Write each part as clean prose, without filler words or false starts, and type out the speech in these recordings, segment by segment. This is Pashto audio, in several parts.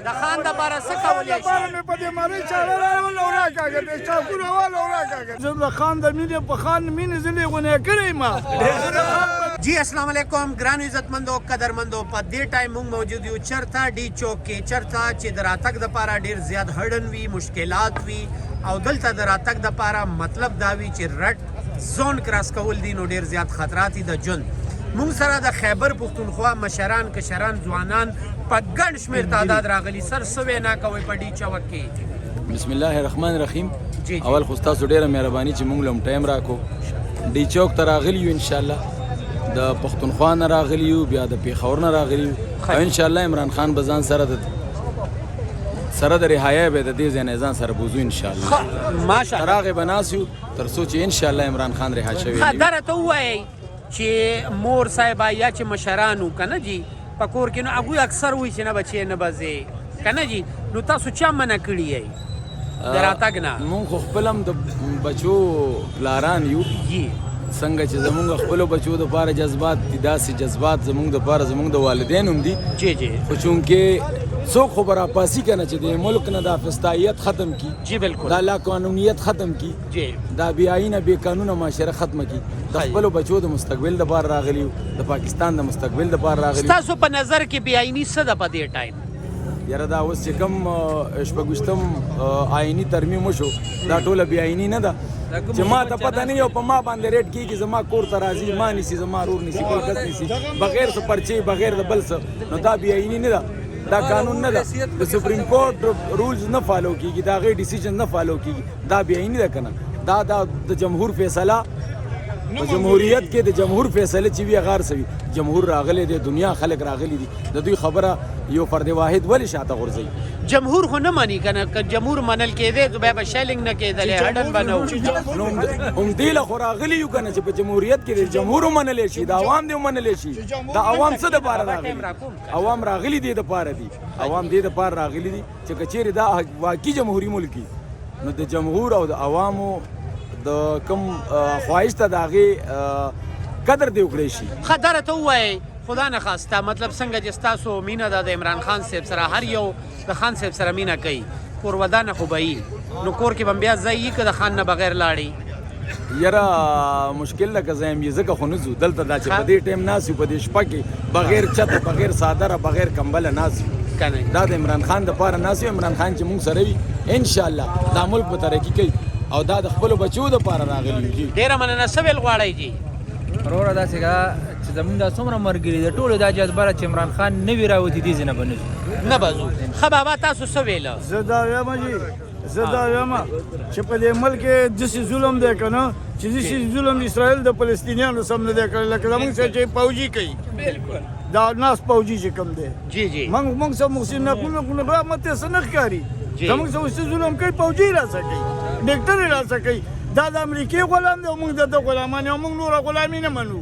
د خان دپاره څه کولی شي؟ مې په دې مارۍ چاړه راوله او راکاږه دې چاقونه واله او راکاږه زه د خان د مینې په خان مینې زه لیغونی کړی ما. جی السلام علیکم ګرانو عزتمندو قدرمندو په دې ټایم موږ موجود یو چرته ډي چوک کې چرته چې د راتګ دپاره ډېر زیات هډن وي مشکلات وي او دلته د راتګ دپاره مطلب دا وي چې رټ زون کراس کول دي نو ډېر زیات خطرات دي د ژوند. موږ سره د خیبر پښتونخوا مشران کشران ځوانان په ګڼ شمېر تعداد راغلي. سر څه وینا کوئ په ډي چوک کې؟ بسم الله الرحمن الرحیم. اول خو ستاسو ډېره مهرباني چې موږ له هم ټایم راکړو. ډي چوک ته راغلي یو انشاءالله د پښتونخوا نه راغلي یو بیا د پېښور نه راغلي یو او انشاءالله عمران خان به ځان سره د رهایۍ به د دې ځای نه ځان سره بوځو انشاءالله. ماشاءالله تر هغې به ناست یو تر څو چې انشاءالله عمران خان رها شوی ښه دا راته ووایئ چې مور صاحبه یا چې مشران وو که نه جي په کور کې نو هغوی اکثر وایي چې نه بچې نه به ځې که نه جي نو تاسو چا منع کړي یئ د راتګ نه؟ مونږ خو خپل هم د بچو پلاران یو څنګه چې زمونږ خپلو بچو دپاره جذبات دي داسې جذبات زمونږ دپاره زمونږ د والدین هم دي جی جی خو چونکې څوک خو به راپاسي که نه چې د ملک نه دا فسطائیت ختم کی جی بالکل دا لاقانونیت ختم کی جی دا بې آیینه بې قانونه معاشره ختمه کی د خپلو بچو د مستقبل دپاره راغلي یو د پاکستان د مستقبل دپاره راغلي ستاسو په نظر کې بې آییني څه ده په دې ټایم؟ یاره دا اوس چې کوم شپږویشتم آییني ترمیم وشو دا ټوله بې آییني نه ده چې ما ته پته نه وي او په ما باندې ریټ کېږي زما کور ته راځي ما نیسي زما رور نیسي بل کس نیسي بغیر څه پرچې بغیر د بل څه نو دا بې آییني نه ده دا قانون نه ده د سپریم کورټ رولز نه فالو کېږي د هغې ډیسیژن نه فالو کېږي دا بې آییني ده که نه دا د جمهور فیصله په جمهوریت کې د جمهور فیصله چې وي هغه هر څه وي جمهور راغلی دی دنیا خلک راغلي دي د دوی خبره یو فرد واحد ولې شاته غورځوي؟ جمهور خو نه مني که نه که جمهور منل کېدی نو بیا به شیلنګ نه کېدلی هډن به نه و نو هم دې له خو راغلي یو که نه چې په جمهوریت کې د جمهور ومنلی شي د عوام دې ومنلی شي د عوام څه دپاره راغلي؟ عوام راغلي دې دپاره دي عوام دې دپاره راغلي دي چې که چېرې دا واقعي جمهوري ملک نو د جمهور او د عوامو د کوم خواهش ته د هغې قدر دې وکړی شي. ښه دا راته ووایئ خدا نه خواسته مطلب څنګه چې ستاسو مینه ده د عمران خان صاحب سره هر یو د خان صاحب سره مینه کوي کور ودانه خو به نو کور کې به بیا ځای یي که د خان نه بغیر لاړې؟ یاره مشکل ده که زه یم یې ځکه خو نه ځو دلته دا چې په دې ټایم ناست یو په دې شپه کې بغیر چته بغیر څادره بغیر کمبله ناست یو دا د عمران خان دپاره ناست یو عمران خان چې مونږ سره وي انشاءالله دا ملک به ترقي کوي او دا د خپلو بچو دپاره راغلي دي. ډېره مننه څه ویل غواړئ جي؟ وروره داسې که چې زمونږ دا څومره ملګري د ټولو دا جذبه ده چې عمران خان نه وي راوتي دې ځای نه به نه ځو نه به ځو. ښه بابا تاسو څه ویله؟ زه دا وایم جي زه دا وایم چې په دې ملک کې داسې ظلم دی که نه چې داسې ظلم اسرائیل د فلسطینیانو سم نه دی کړی لکه زمونږ سره چې فوجي کوي دا ناس فوجي چې کوم دی جی جی موږ سره محسن نقلونه ماته څه نه ښکاري زمونږ سره اوس ظلم کوي فوجي راسه کوي ډاکټر یې راسه کوي دا د امریکې غلام دی او موږ د ده غلامان یو موږ نوره غلامي نه منو.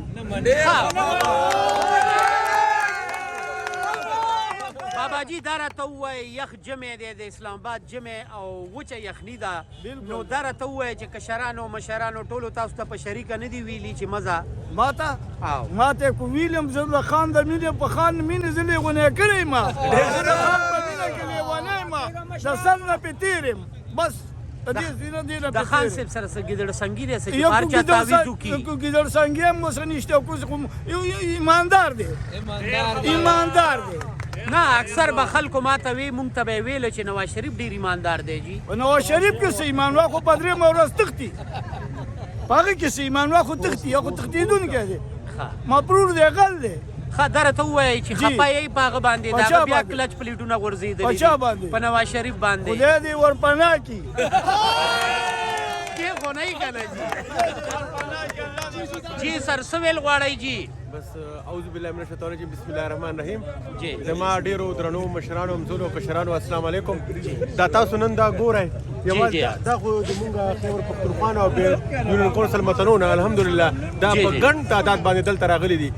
بابا جي دا راته ووایئ یخ جمع دی د اسلام آباد جمع او وچه یخني ده نو دا راته ووایئ چې کشرانو مشرانو ټولو تاسو ته په شریکه نه دي ویلي چې مزه ما ته کو ویلیم زه د خان د مینې په خان مینې زه لیغونی کړی ما زه د خان په مینه کې لیونی ما د سر نه پې تېر یم بس د خان صاحب سره څه ګیدړ سنګي دی څه چې هر چا تعویض وکړي؟ ګیدړ سنګي هم ورسره نشته او ایماندار دی ایماندار دی نه اکثر به خلکو ما ته وی مونږ ته به یې ویله چې نواز شریف ډېر ایماندار دی جي. نواز شریف کې څه ایمان وا خو په درېیمه ورځ تښتي په هغې کې څه ایمان وا خو تښتي یا خو تښتېدونکی دی مپرور دی غل دی. ښه دا راته ووایئ چې خفه یې په هغه باندې د هغه بیا کلچ پلیټونه غورځېدلي په چا باندې؟ په نواز شریف باندې. خدای دې ورپناه کړي کې خو نه یې که نه جي سر څه ویل غواړئ جي؟ بس اعوذ بالله من الشیطان الرجیم بسم الله الرحمن الرحیم. جی زما ډیرو درنو مشرانو همزولو کشرانو السلام علیکم. دا تاسو نن دا ګورئ یوازې دا خو زمونږ خیبر پښتونخوا او یونین کونسل متنونه الحمدلله دا په ګڼ تعداد باندې دلته راغلي دي.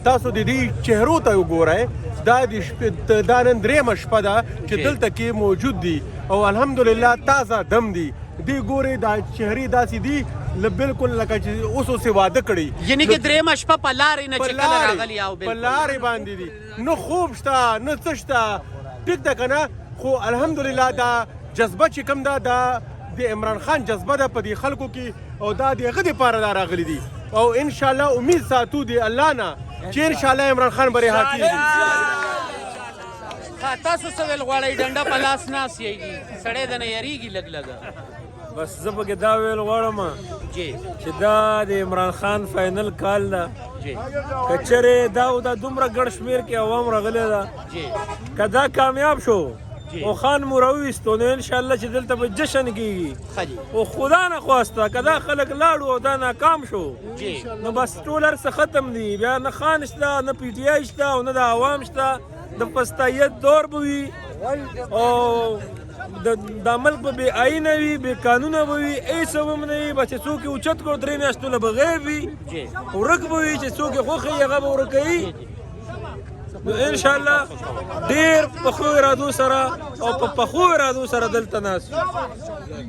تاسو د دې چهرو ته وګورئ دا نن درېیمه شپه ده چې دلته کې موجود دي او الحمدلله تازه دم دي. دی ګورې دا چهرې داسې دي بالکل لکه چې اوس اوسې واده کړي یعنې کې درېیمه شپه په لارې نه چې کله راغلي او په لارې باندې دي نه خوب شته نه څه شته ټیک ده که نه خو الحمدلله دا جذبه چې کوم ده دا د عمران خان جذبه ده په دې خلکو کې او دا د هغه دپاره دا راغلي دي او انشاءالله امید ساتو د الله نه چې انشاءالله عمران خان به رها کېږي. تاسو څه ویل غواړئ ډنډه په لاس ناست یېږي سړی دنه یریږي لږ لږه بس زه پکې دا ویل غواړم جی چې دا د عمران خان فاینل کال ده جی که چېرې دا دومره ګڼ شمېر کې عوام راغلی ده جی که دا کامیاب شو جی. او خان مو راوویستو نو انشاءالله چې دلته به جشن کېږي ښه جی او خدا نه خواسته که دا خلک لاړو او دا ناکام شو جی نو بس ټول هر څه ختم دي بیا نه خان شته نه پی ټی آی شته او نه د عوام شته د پستایت دور به وي او دا ملک به بې آینه وي بې قانونه به وي هېڅ هم نه وي به چې څوک یې اوچت کړو 3 میاشتو نه به غیب وي جی ورک به وي چې څوک یې خوښ وي هغه به ورکوي نو انشاءالله ډېر پخو ارادو سره او په پخو ارادو سره دلته ناست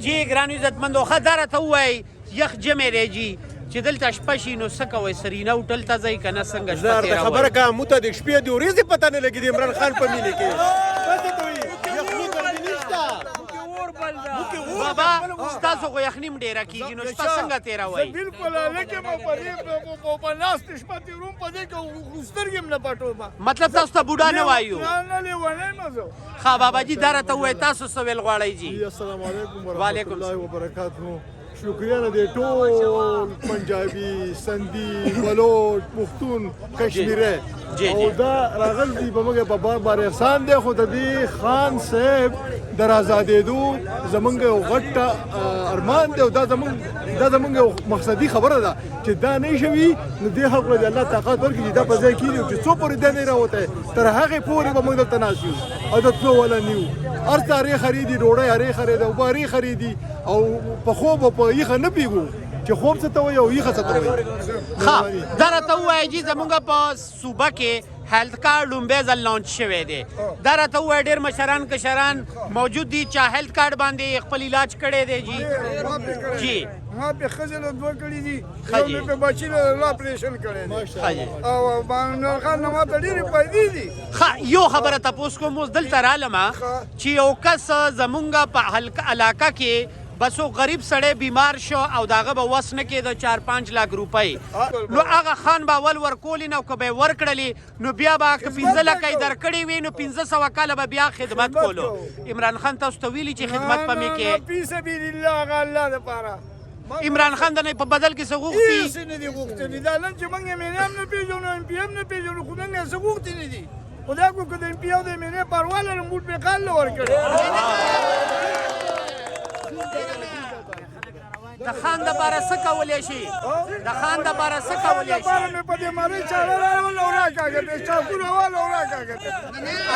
جی ګرانو عزتمندو ښه دا راته ووایئ یخ جمی دی جي چې دلته شپه شي نو څه کوئ سرینه هوټل ته ځئ که نه څنګه زه شپه درته خبره کوم موږ ته د شپې د ورځې پته نه لګي د عمران خان په مینې کې پته کوي یخني ګرمي نشته بابا ستاسو خو یخني هم ډېره کېږي نو شپه څنګه تېروئ بالکل لکه مو په دې په ناست شپه تېروم په دې کې سترګې هم نه پټوم مطلب تاسو ته بوډا نه وایو نه لیونی یم زه ښه بابا جي دا راته ووایئ تاسو څه ویل غواړئ جي السلام علیکم ورحمۃ وعلیکم اللہ وبرکاتہ شکریہ نه دی ټول پنجابي سندي بلوچ پښتون کشمیری جی او دا راغل دی په موږ په بار بار احسان دی خو د دې خان صاحب در آزادېدو زمونږ یو غټ ارمان دی او دا زمونږ یو مقصدي خبره ده چې دا نه شوي نو دې خلکو له الله طاقت ورکړي چې دا په ځای کېږي چې څو پورې دا نه راوتی تر هغې پورې به موږ دلته ناست یو او د تلو والا نه یو هر څه هرې خرېدي ډوډۍ هرې خرېده اوبه هرې خرېدي او په خوب او په یخه نه پوهېږو چې خوب څه ته وایي او یخه څه ته وایي ښه دا راته ووایئ جي زمونږ په صوبه کې هیلث کارډ لومبی ځل لانچ شوی دی دا راته ووایئ ډېر مشران کشران موجود دي چا هیلث کارډ باندې خپل علاج کړی دی جي جی ما په ښځې له دوه کړي دي ښه یو جي. مې په بچي له اپرېشن کړی دی ښه جي او عمران خان نه ما ته ډېرې فایدې دي ښه یو خبره تپوس کوم اوس دلته رالمه چې یو کس زمونږ په علاقه کې بس یو غریب سړی بیمار شو او د هغه به وس نه کېده 4-5 لاک روپۍ نو هغه خان به اول ورکولې نه او که به یې ورکړلې نو بیا به که 15 لکه یې درکړې وي نو 1500 کاله به بیا خدمت کولو عمران خان تاسو ته ویلي چې خدمت په مې کې فی سبیل الله هغه الله دپاره عمران خان د نه په بدل کې څه غوښتي هېڅ نه دي غوښتلي دا نن چې موږ ایم هم نه پېژنو ایم پي هم نه پېژنو خو نن یې څه غوښتي نه دي خدای کو که د ایم پي او د ایم ان اې پروا لرم موږ پرې کال نه ورکړی د خان دپاره څه کولی شي د خان دپاره څه کولی شي لپاره مې په دې مارۍ چاړه راول او راکاږه دې چاقونه وال او راکاږه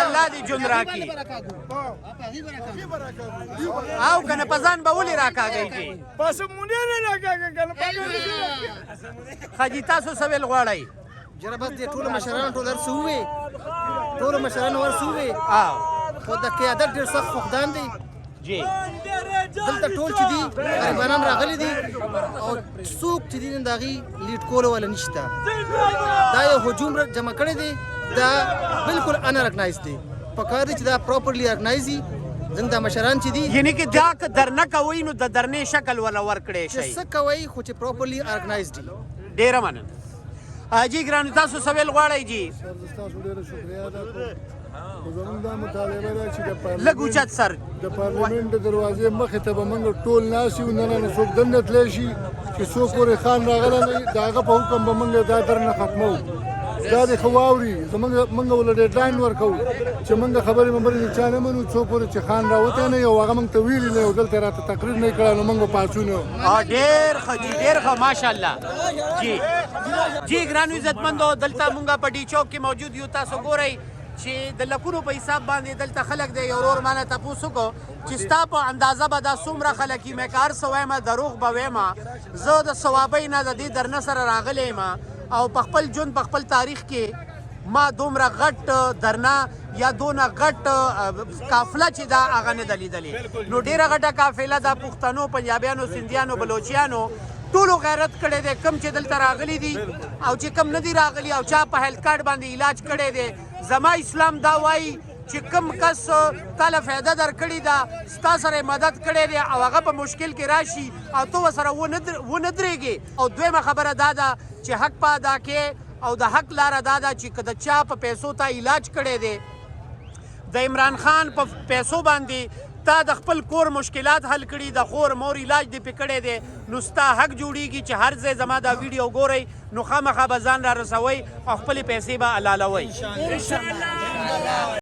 الله دې ژوند راکړي او که نه په ځان به ولې راکاږئ جي پس مونې نه راکاږه که نه ښه جي تاسو څه ویل غواړئ جره بس دې ټولو مشرانو ټول هر څه ووې ټولو مشرانو هر څه ووې خو د قیادت ډېر سخت فقدان دی جی دلته ټول چې دي غریبانان راغلي دي او څوک چې دي نن د هغې لیډ کولو والا نشته دا یو هجوم جمع کړی دی دا بالکل ان ارګنایز دی پکار دی چې دا پراپرلی ارګنایز وي زموږ دا مشران چې دي یعنی کې دا که درنه کوئ نو د درنې شکل ولا ورکړی چې شئ څه کوئ خو چې پراپرلی ارګنایز دي ډېره مننه جی ګرانو تاسو څه ویل غواړئ جي تاسو ډېره شکریه ادا کوم خو زموږ دا مطالبه ده چې د لږ اوچت سر د پارلیمنت د دروازې مخې ته به موږ ټول ناست یو نه نه څوک دننه تللی شي چې څوک پورې خان راغلی نه وي د هغه په حکم به موږ دا درنه ختمو دا دې ښه واوري موږ ورله ډیډلاین ورکوو چې موږ خبرې مبرې د چا نه منو څو پورې چې خان راوتی نه یو هغه موږ ته ویلي نه یو دلته راته تقریر نه یې کړی نو موږ به پاڅون یو ډېر ښه جي ډېر ښه ماشاءالله جی جی ګرانو عزتمندو دلته مونږ په ډي چوک کې موجود یو تاسو ګورئ چې د لکونو په حساب باندې دلته خلک دی یو ورور مانه تپوس وکړو چې ستا په اندازه به دا څومره خلک یي مې که هر څه وایم دروغ به وایم زه د ثوابۍ نه د دې درنه سره راغلی یم او په خپل ژوند په خپل تاریخ کې ما دومره غټ درنه یا دونه غټ قافله چې دا هغه نه ده لیدلې نو ډېره غټه قافله دا پښتنو پنجابیانو سندیانو بلوچیانو ټولو غیرت کړی دی کم چې دلته راغلي دي او چې کم نه دي راغلي او چا په هیلث کارډ باندې علاج کړی دی زما اسلام دا وایي چې کوم کس تاله فایده درکړې ده ستا سره مدد کړی دی او هغه په مشکل کې راشي او ته ورسره ونه درېږې. او دویمه خبره دا ده چې حق په ادا کې او د حق لاره دا ده چې که د چا په پیسو ته علاج کړی دی د عمران خان په پیسو باندې تا د خپل کور مشکلات حل کړي د خور مور علاج دې پې کړی دی نو ستا حق جوړیږي چې هر ځای زما دا ویډیو ګورئ نو خامخا به ځان را رسوئ او خپلې پیسې به حلالوئ.